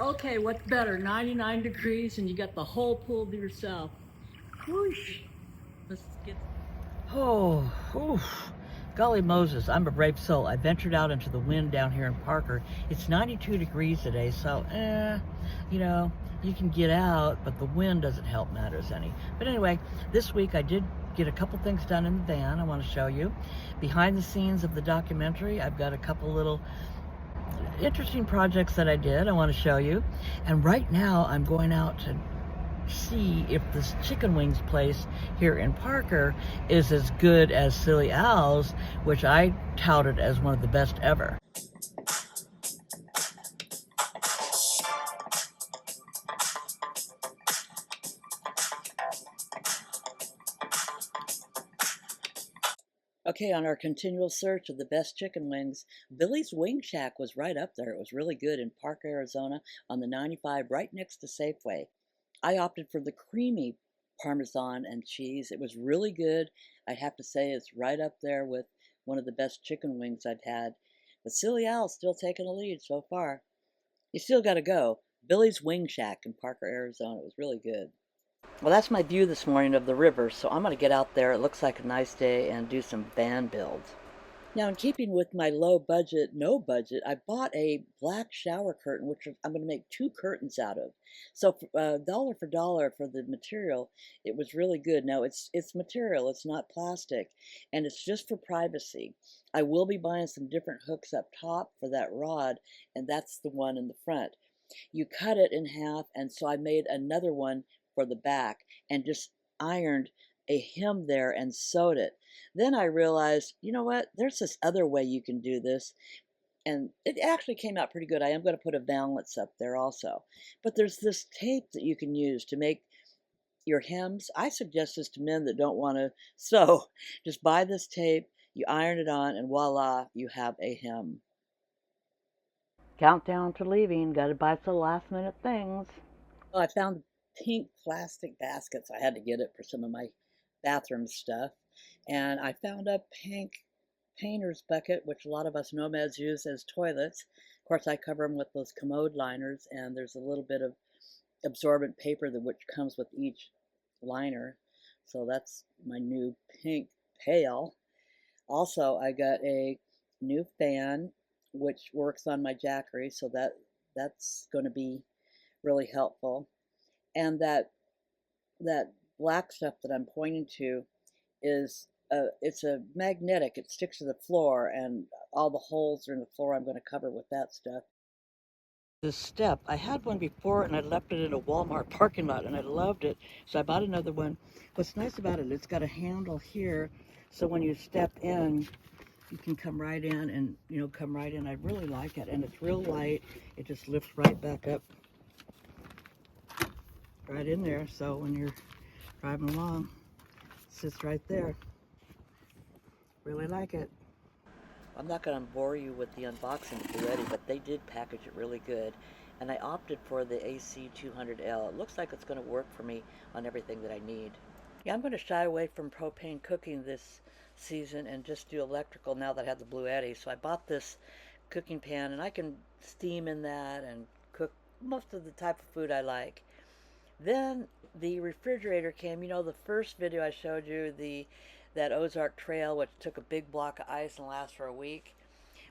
Okay, what's better, 99 degrees and you got the whole pool to yourself? Whoosh. Let's get... Oh, oof. Golly Moses, I'm a brave soul. I ventured out into the wind down here in Parker. It's 92 degrees today, so, you know, you can get out, but the wind doesn't help matters any. But anyway, this week I did get a couple things done in the van I want to show you. Behind the scenes of the documentary, I've got a couple little interesting projects that I did I want to show you. And right now I'm going out to see if this chicken wings place here in Parker is as good as Silly Al's, which I touted as one of the best ever. Okay, on our continual search of the best chicken wings, Billy's Wing Shack was right up there. It was really good in Parker, Arizona on the 95 right next to Safeway. I opted for the creamy Parmesan and cheese. It was really good. I'd have to say it's right up there with one of the best chicken wings I've had. But Silly Al's still taking a lead so far. You still got to go. Billy's Wing Shack in Parker, Arizona. It was really good. Well, that's my view this morning of the river, so I'm going to get out there. It looks like a nice day and do some van builds. Now, in keeping with my low budget, no budget, I bought a black shower curtain, which I'm going to make 2 curtains out of. So, dollar for dollar for the material, it was really good. Now, it's material, it's not plastic, and it's just for privacy. I will be buying some different hooks up top for that rod, and that's the one in the front. You cut it in half, and so I made another one for the back and just ironed a hem there and sewed it. Then I realized, you know what, there's this other way you can do this, and it actually came out pretty good. I am going to put a valance up there also. But there's this tape that you can use to make your hems. I suggest this to men that don't want to sew. Just buy this tape, you iron it on, and voila, you have a hem. Countdown to leaving. Got to buy some last minute things. Oh, I found pink plastic baskets. I had to get it for some of my bathroom stuff. And I found a pink painter's bucket, which a lot of us nomads use as toilets. Of course, I cover them with those commode liners, and there's a little bit of absorbent paper that which comes with each liner. So that's my new pink pail. Also, I got a new fan, which works on my jackery, so that's going to be really helpful. And that black stuff that I'm pointing to is it's a magnetic. It sticks to the floor, and all the holes are in the floor. I'm going to cover with that stuff. This step, I had one before and I left it in a Walmart parking lot and I loved it, so I bought another one. What's nice about it, it's got a handle here, so when you step in, you can come right in and, come right in. I really like it, and it's real light. It just lifts right back up, right in there, so when you're driving along, it sits right there. Really like it. I'm not going to bore you with the unboxing of the Ready, but they did package it really good. And I opted for the AC200L. It looks like it's going to work for me on everything that I need. Yeah, I'm going to shy away from propane cooking this season and just do electrical now that I have the Blue Eddy. So I bought this cooking pan, and I can steam in that and cook most of the type of food I like. Then the refrigerator came. The first video I showed you, that Ozark Trail, which took a big block of ice and lasts for a week.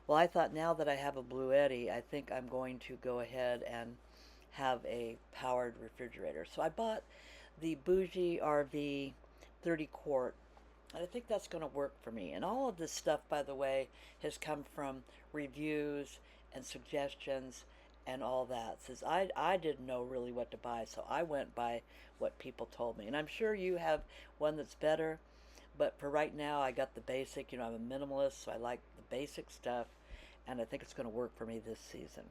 Well, I thought now that I have a Blue Eddy, I think I'm going to go ahead and have a powered refrigerator. So I bought the Bougie RV 30 quart, and I think that's going to work for me. And all of this stuff, by the way, has come from reviews and suggestions and all that. Since I didn't know really what to buy, so I went by what people told me. And I'm sure you have one that's better. But for right now, I got the basic. I'm a minimalist, so I like the basic stuff, and I think it's going to work for me this season.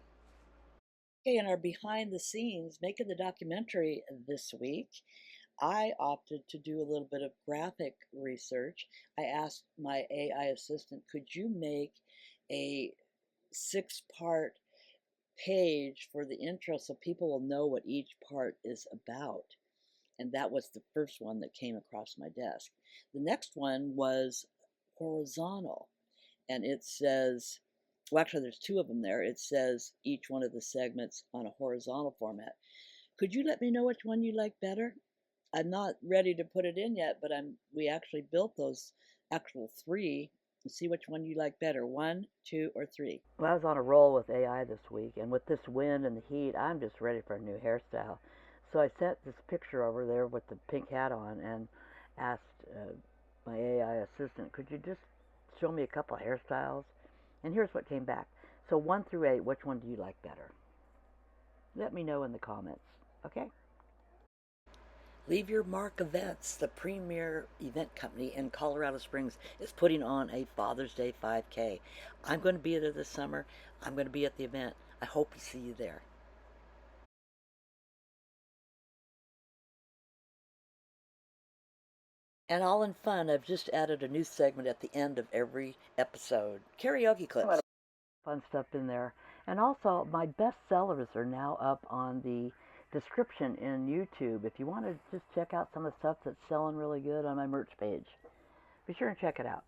Okay, in our behind the scenes, making the documentary this week, I opted to do a little bit of graphic research. I asked my AI assistant, could you make a 6-part page for the intro so people will know what each part is about? And that was the first one that came across my desk. The next one was horizontal, and it says, well, actually, there's two of them there. It says each one of the segments on a horizontal format. Could you let me know which one you like better? I'm not ready to put it in yet, but we actually built those actual three. See which one you like better, 1, 2, or 3. Well, I was on a roll with AI this week, and with this wind and the heat, I'm just ready for a new hairstyle. So I sent this picture over there with the pink hat on and asked my AI assistant, could you just show me a couple of hairstyles? And here's what came back. So 1 through 8, which one do you like better? Let me know in the comments, okay? Leave Your Mark Events, the premier event company in Colorado Springs, is putting on a Father's Day 5K. I'm going to be there this summer. I'm going to be at the event. I hope to see you there. And all in fun, I've just added a new segment at the end of every episode. Karaoke clips. Fun stuff in there. And also, my best sellers are now up on the description in YouTube. If you want to just check out some of the stuff that's selling really good on my merch page, be sure and check it out.